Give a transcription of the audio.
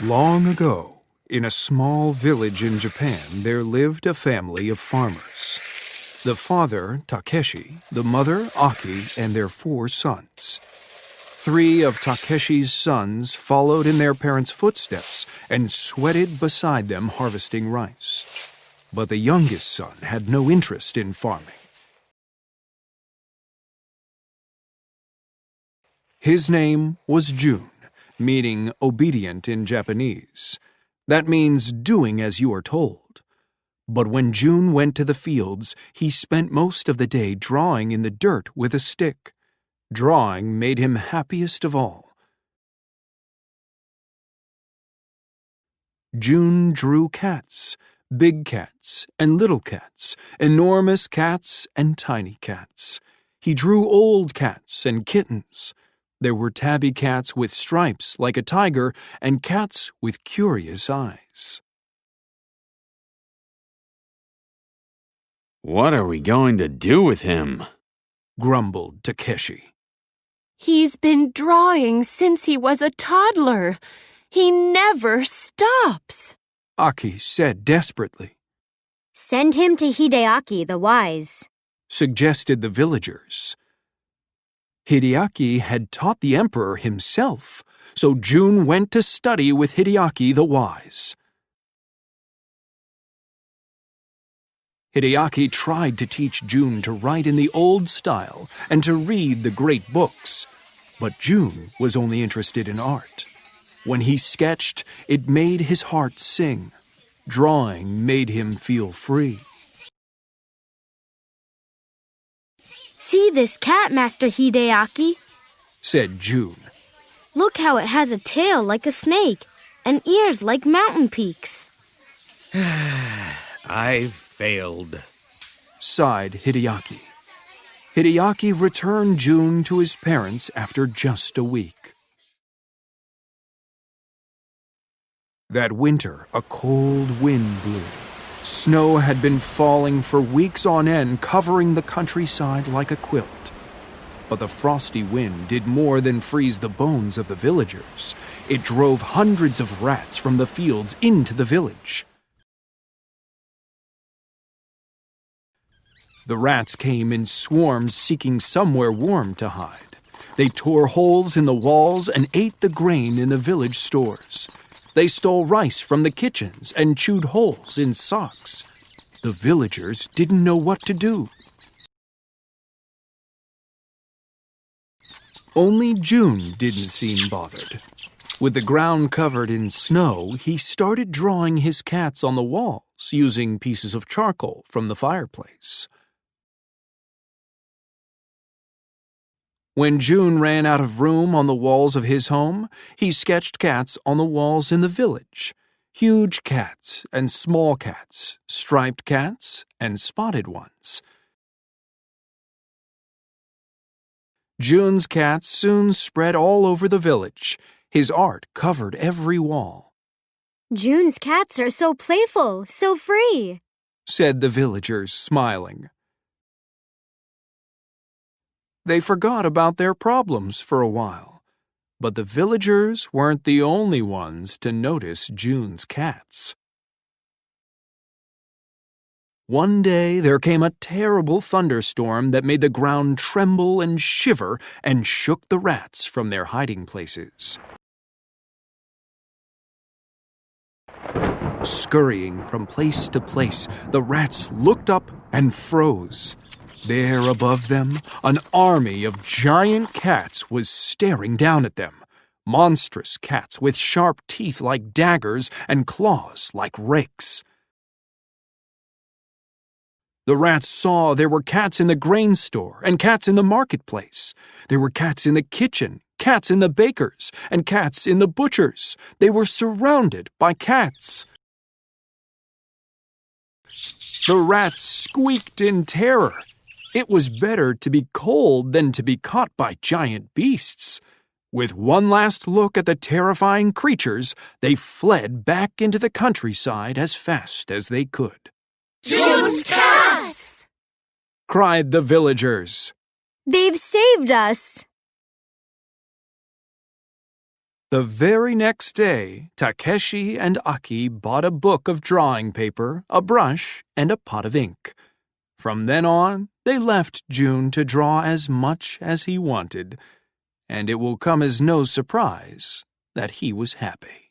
Long ago, in a small village in Japan, there lived a family of farmers. The father, Takeshi, the mother, Aki, and their 4 sons. 3 of Takeshi's sons followed in their parents' footsteps and sweated beside them harvesting rice. But the youngest son had no interest in farming. His name was Jun, meaning obedient in Japanese. That means doing as you are told. But when Jun went to the fields, he spent most of the day drawing in the dirt with a stick. Drawing made him happiest of all. Jun drew cats, big cats and little cats, enormous cats and tiny cats. He drew old cats and kittens. There were tabby cats with stripes like a tiger and cats with curious eyes. "What are we going to do with him?" grumbled Takeshi. "He's been drawing since he was a toddler. He never stops," Aki said desperately. "Send him to Hideyaki the wise," suggested the villagers. Hideyaki had taught the emperor himself, so Jun went to study with Hideyaki the wise. Hideyaki tried to teach Jun to write in the old style and to read the great books, but Jun was only interested in art. When he sketched, it made his heart sing. Drawing made him feel free. "See this cat, Master Hideyaki," said Jun. "Look how it has a tail like a snake and ears like mountain peaks." I've failed, sighed Hideyaki. Hideyaki returned Jun to his parents after just a week. That winter, a cold wind blew. Snow had been falling for weeks on end, covering the countryside like a quilt. But the frosty wind did more than freeze the bones of the villagers. It drove hundreds of rats from the fields into the village. The rats came in swarms seeking somewhere warm to hide. They tore holes in the walls and ate the grain in the village stores. They stole rice from the kitchens and chewed holes in socks. The villagers didn't know what to do. Only Jun didn't seem bothered. With the ground covered in snow, he started drawing his cats on the walls using pieces of charcoal from the fireplace. When Jun ran out of room on the walls of his home, he sketched cats on the walls in the village. Huge cats and small cats, striped cats and spotted ones. Jun's cats soon spread all over the village. His art covered every wall. "Jun's cats are so playful, so free," said the villagers, smiling. They forgot about their problems for a while, but the villagers weren't the only ones to notice Jun's cats. One day there came a terrible thunderstorm that made the ground tremble and shiver and shook the rats from their hiding places. Scurrying from place to place, the rats looked up and froze. There above them, an army of giant cats was staring down at them. Monstrous cats with sharp teeth like daggers and claws like rakes. The rats saw there were cats in the grain store and cats in the marketplace. There were cats in the kitchen, cats in the baker's, and cats in the butcher's. They were surrounded by cats. The rats squeaked in terror. It was better to be cold than to be caught by giant beasts. With one last look at the terrifying creatures, they fled back into the countryside as fast as they could. "Jun's cats!" cried the villagers. "They've saved us!" The very next day, Takeshi and Aki bought a book of drawing paper, a brush, and a pot of ink. From then on, they left June to draw as much as he wanted, and it will come as no surprise that he was happy.